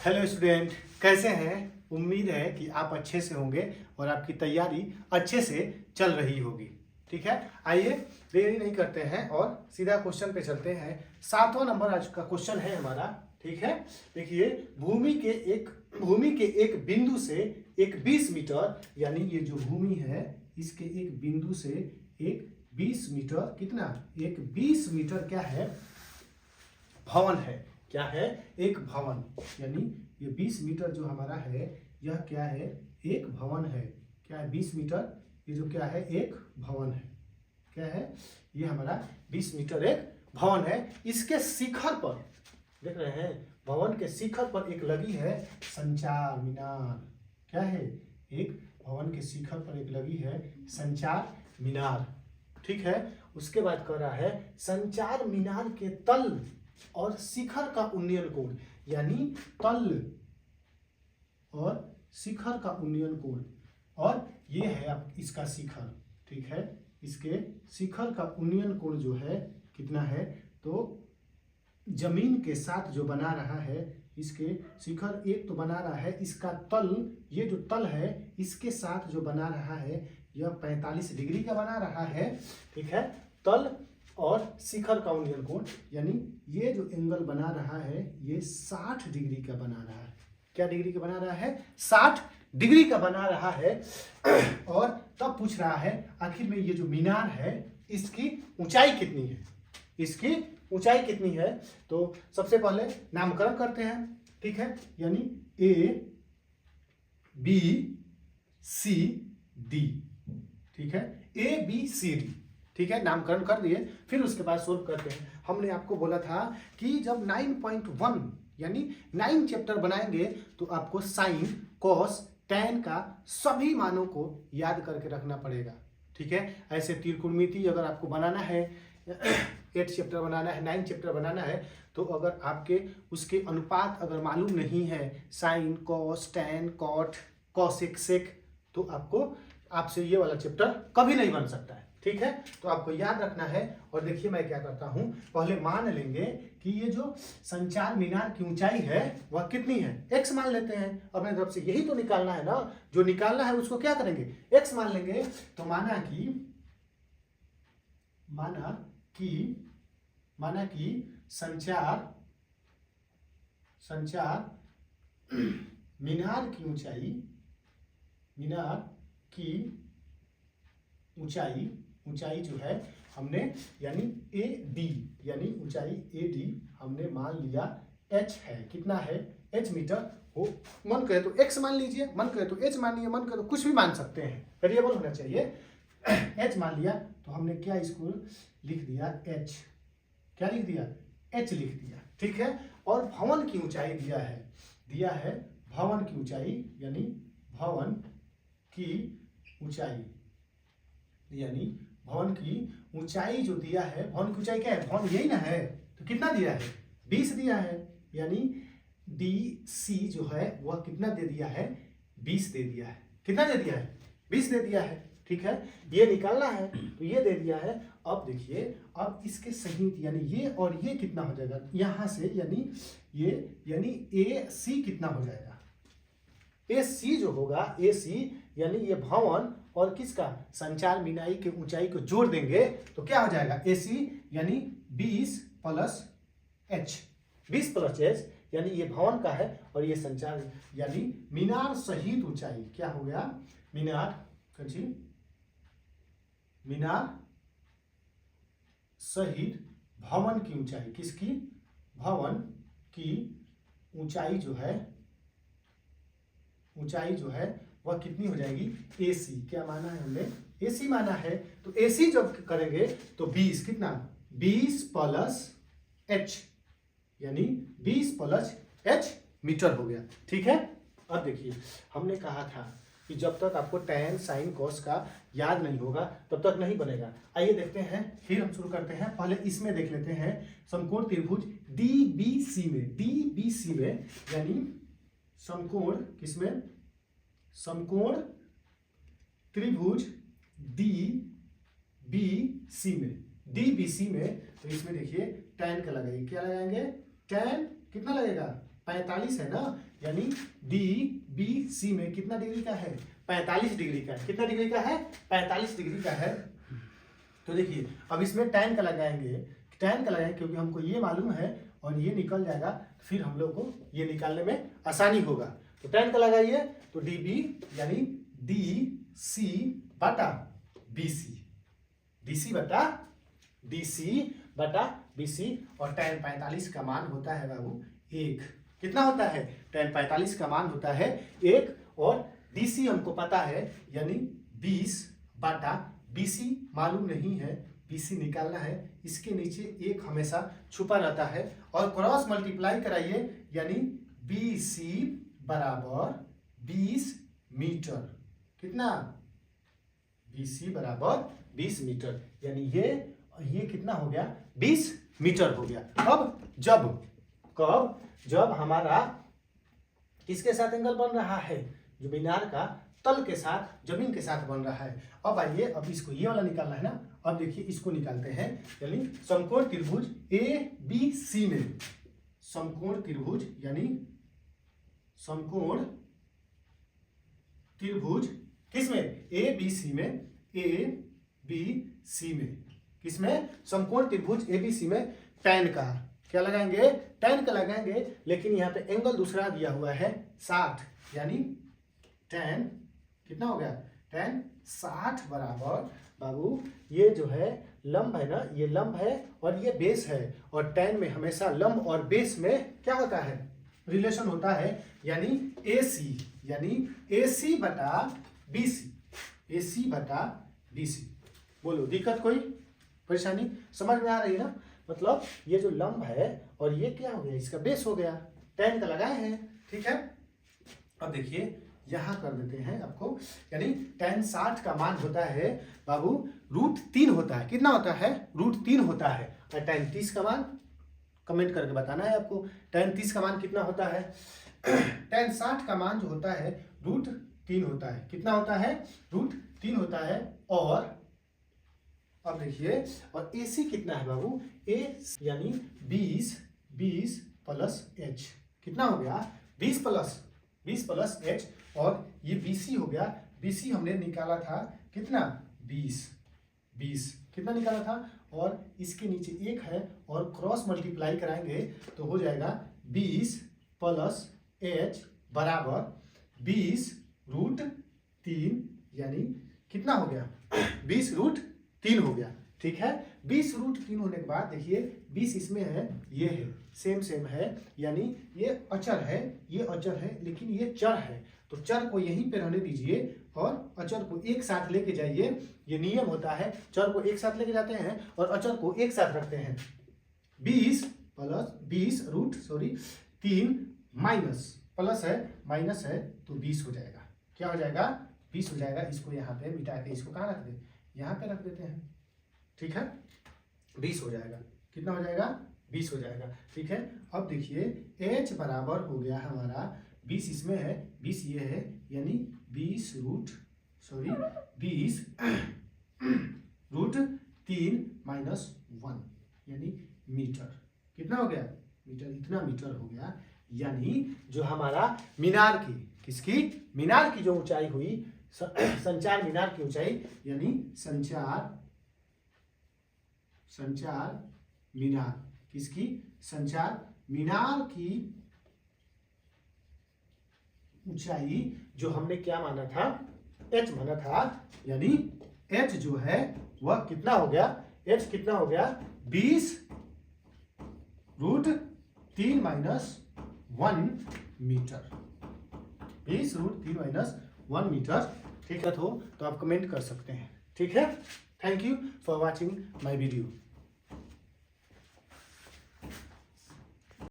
Hello student, कैसे हैं? उम्मीद है कि आप अच्छे से होंगे और आपकी तैयारी अच्छे से चल रही होगी। ठीक है, आइए देरी नहीं करते हैं और सीधा क्वेश्चन पे चलते हैं। 7वां नंबर आज का क्वेश्चन है हमारा। ठीक है, देखिए भूमि के एक बिंदु से एक 20 मीटर, यानी ये जो भूमि है इसके एक बिंदु से एक 20 मीटर, कितना? एक 20 मीटर क्या है? भवन है। क्या है? एक भवन। यानी ये 20 मीटर जो हमारा है यह क्या है? एक भवन है। क्या है? 20 मीटर, ये जो क्या है? एक भवन है। क्या है? ये हमारा 20 मीटर एक भवन है। इसके शिखर पर देख रहे हैं, भवन के शिखर पर एक लगी है संचार मीनार। क्या है? एक भवन के शिखर पर एक लगी है संचार मीनार। ठीक है, उसके बाद कह रहा है संचार मीनार के तल और शिखर का उन्नयन कोण, यानी तल और शिखर का उन्नयन कोण, और ये है अब इसका शिखर। ठीक है, इसके शिखर का उन्नयन कोण जो है कितना है? तो जमीन के साथ जो बना रहा है, इसके शिखर एक तो बना रहा है, इसका तल, ये जो तल है इसके साथ जो बना रहा है यह 45 डिग्री का बना रहा है। ठीक है, तल और शिखर का उन्नयन कोण, यानी ये जो एंगल बना रहा है ये 60 डिग्री का बना रहा है। क्या डिग्री का बना रहा है? 60 डिग्री का बना रहा है। और तब पूछ रहा है आखिर में ये जो मीनार है इसकी ऊंचाई कितनी है? इसकी ऊंचाई कितनी है? तो सबसे पहले नामकरण करते हैं। ठीक है, यानी ABCD। ठीक है, ABCD। ठीक है, नामकरण कर दिए। फिर उसके बाद सोल्व करते हैं। हमने आपको बोला था कि जब 9.1 यानी 9 चैप्टर बनाएंगे तो आपको साइन, कॉस, टैन का सभी मानों को याद करके रखना पड़ेगा। ठीक है, ऐसे त्रिकोणमिति अगर आपको बनाना है, 8 चैप्टर बनाना है, 9 चैप्टर बनाना है, तो अगर आपके उसके अनुपात अगर मालूम नहीं है, sine, cos, tan, cot, cosec, sec, तो आपसे ये वाला चैप्टर कभी नहीं बन सकता है। ठीक है, तो आपको याद रखना है। और देखिए मैं क्या करता हूं, पहले मान लेंगे कि ये जो संचार मीनार की ऊंचाई है वह कितनी है? x मान लेते हैं। अपने तरफ से यही तो निकालना है ना, जो निकालना है उसको क्या करेंगे? x मान लेंगे। तो माना कि संचार मीनार की ऊंचाई जो है हमने, यानी AD, यानी ऊंचाई AD हमने मान लिया h है। कितना है? h मीटर हो। मन करे तो x मान लीजिए, मन करे तो h मान लीजिए, मन करे तो कुछ भी मान सकते हैं, वेरिएबल होना चाहिए। h मान लिया तो हमने क्या इसको लिख दिया? h। क्या लिख दिया? h लिख दिया। ठीक है, और भवन की ऊंचाई दिया है भवन की ऊंचाई, यानी भवन की ऊंचाई जो दिया है, भवन की ऊंचाई क्या है? भवन यही ना है, तो कितना दिया है? 20 दिया है। यानी DC जो है वह कितना दे दिया है? 20 दे दिया है। कितना दे दिया है? 20 दे दिया है। ठीक है, ये निकालना है तो ये दे दिया है। अब देखिए, अब इसके सहित यानी ये और ये कितना हो जाएगा यहां से, यानी AC कितना हो जाएगा? AC जो होगा, AC यानी ये भवन और किसका? संचार मीनार के ऊंचाई को जोड़ देंगे तो क्या हो जाएगा? AC यानी 20 प्लस H, 20 प्लस H, यानी ये भवन का है और ये संचार यानी मीनार सहित ऊंचाई क्या हो गया? मीनार सहित भवन की ऊंचाई, किसकी? भवन की ऊंचाई जो है वह कितनी हो जाएगी? AC। क्या माना है हमने? AC माना है। तो AC जब करेंगे तो 20, कितना? 20 प्लस H, यानी 20 प्लस H मीटर हो गया। ठीक है, अब देखिए हमने कहा था कि जब तक आपको टैन, साइन, कॉस का याद नहीं होगा तब तक नहीं बनेगा। आइए देखते हैं, फिर हम शुरू करते हैं। पहले इसमें देख लेते हैं, समकोण त्रिभुज DBC में, यानी समकोण किसमें? समकोण त्रिभुज DBC में, तो इसमें देखिए टैन का लगाइए। क्या लगाएंगे? टैन कितना लगेगा? 45 है ना, यानी डी बी सी में कितना डिग्री का है? 45 डिग्री का। कितना डिग्री का है? 45 डिग्री का है। तो देखिए अब इसमें tan का लगाएंगे, क्योंकि हमको ये मालूम है और ये निकल जाएगा, फिर हम लोग को ये निकालने में आसानी होगा। तो tan का लगाइए, तो डी बी यानी डी सी बटा बी सी, डी सी बटा बी सी, और tan 45 का मान होता है बाबू 1। कितना होता है? tan 45 का मान होता है 1, और डी सी हमको पता है यानी 20 बटा बी सी मालूम नहीं है, बी सी निकालना है। इसके नीचे 1 हमेशा छुपा रहता है, और क्रॉस मल्टीप्लाई कराइए यानी बी सी बराबर 20 मीटर। कितना? बी सी बराबर 20 मीटर, यानी ये कितना हो गया? 20 मीटर हो गया। अब जब हमारा किसके साथ एंगल बन रहा है? जो मीनार का तल के साथ, जमीन के साथ बन रहा है। अब आइए, अब इसको ये वाला निकालना है ना। अब देखिए इसको निकालते हैं, यानी समकोण त्रिभुज ए बी सी में, समकोण त्रिभुज यानी समकोण त्रिभुज किसमें? ए बी सी में, ए बी सी में, किसमें? समकोण त्रिभुज ए बी सी में tan का क्या लगाएंगे? tan का लगाएंगे, लेकिन यहाँ पे एंगल दूसरा दिया हुआ है 60, यानी tan कितना हो गया? tan 60 बराबर बाबू ये जो है लंब है ना, ये लंब है और ये बेस है, और tan में हमेशा लंब और बेस में क्या होता है? रिलेशन होता है, यानी AC बटा BC, AC बटा BC। बोलो दिक्कत कोई परेशानी? समझ में आ रही है ना? मतलब ये जो लंब है और ये क्या हो गया? इसका बेस हो गया, tan का लगाए हैं। ठीक है, अब देखिए यहाँ कर देते हैं आपको, यानी tan 60 का मान होता है बाबू √3 होता है। कितना होता है? √3 होता है। और tan 30 का मान कमेंट करके बताना है आपको, tan 30 का मान कितना होता है? tan 60 का मान जो होता है √3 होता है। कितना होता है? √3 होता है। और अब देखिए, और AC कितना है बाबू? A यानी 20 प्लस H, कितना हो गया? 20 प्लस H, और ये BC हो गया। BC हमने निकाला था कितना? 20 कितना निकाला था, और इसके नीचे 1 है, और क्रॉस मल्टीप्लाई कराएंगे तो हो जाएगा 20 प्लस H बराबर 20 √3, यानी कितना हो गया? 20 √3 हो गया। ठीक है, 20 √3 होने के बाद देखिए 20 इसमें है, ये है, सेम है, यानी ये अचर है, ये अचर है, लेकिन ये चर है। तो चर को यहीं पे रहने दीजिए और अचर को एक साथ लेके जाइए। ये नियम होता है, चर को एक साथ लेके जाते हैं और अचर को एक साथ रखते हैं। 20 √3 माइनस, प्लस है माइनस है, तो 20 हो जाएगा। क्या हो जाएगा? 20 हो जाएगा। इसको यहाँ पे मिटा के इसको कहाँ रख दे? यहाँ पे रख देते हैं। ठीक है, 20 हो जाएगा। कितना हो जाएगा? 20 हो जाएगा। ठीक है, अब देखिए H बराबर हो गया हमारा 20 इसमें है, 20 ये है, यानी 20 √3 माइनस 1, यानी मीटर। कितना हो गया? मीटर, इतना मीटर हो गया। यानी जो हमारा मीनार की, किसकी? मीनार की जो ऊंचाई हुई, संचार मीनार की ऊंचाई, यानी संचार मीनार, किसकी? संचार मीनार की ऊंचाई जो हमने क्या माना था? H माना था, यानी H जो है वह कितना हो गया? H कितना हो गया? 20 √3 माइनस 1 मीटर, 20 √3 माइनस 1 मीटर। ठीक है, तो आप कमेंट कर सकते हैं। ठीक है, thank you for watching my video.